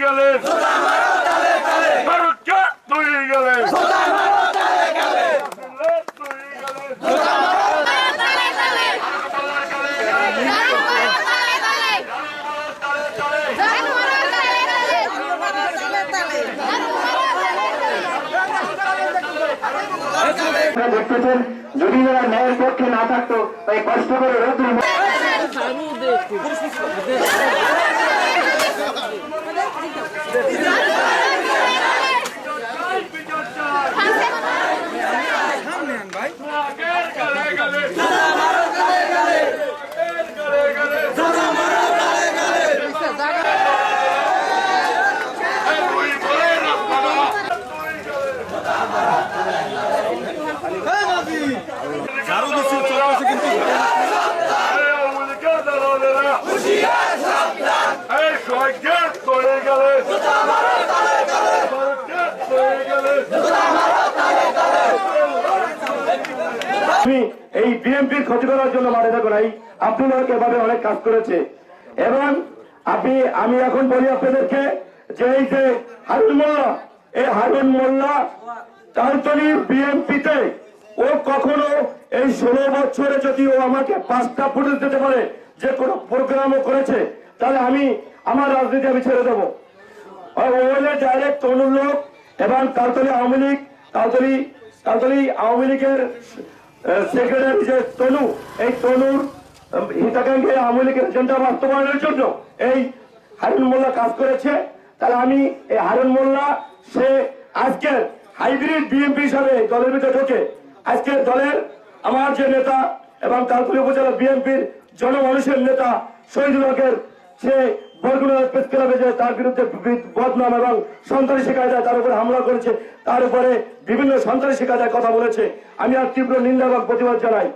গেলে ফারুককে তুই গেলে দেখতেছেন যদি ওরা ন্যায়ের পক্ষে না থাকতো তাই কষ্ট করে রোদ্র এই বিএনপির ক্ষতি করার জন্য মাঠে থাকো নাই। আব্দুল হক এভাবে অনেক কাজ করেছে এবং আমি এখন বলি আপনাদেরকে যে এই যে হারুন মোল্লা, এই হারুন মোল্লা তালতলি বিএনপিতে ও কখনো এই 16 বছরে যদি ও আমাকে 5টা ফুটেজ দিতে পারে যে কোনো প্রোগ্রামও করেছে তাহলে আমি আমার রাজনীতি আমি ছেড়ে দেবো। ওইলে ডাইরেক্ট তনুর লোক এবং তালতলি আওয়ামী লীগ তালতলি আওয়ামী লীগের সেক্রেটারি যে তনু, এই তনুর হিতাকাঙ্ক্ষী আওয়ামী লীগের এজেন্ডা বাস্তবায়নের জন্য এই হারুন মোল্লা কাজ করেছে। তাহলে আমি এই হারুন মোল্লা সে আজকের হাইব্রিড বিএনপি হিসাবে দলের ভিতরে ঢোকে আজকের দলের আমার যে নেতা এবং তালতলি উপজেলা বিএনপির জনমানুষের নেতা শহীদুল হকের সে বরগুনা প্রেস ক্লাবে যে তার বিরুদ্ধে বদনাম এবং সন্ত্রাসী কায়দায় তার উপরে হামলা করেছে, তার উপরে বিভিন্ন সন্ত্রাসী কায়দায় কথা বলেছে। আমি আর তীব্র নিন্দা এবং প্রতিবাদ জানাই।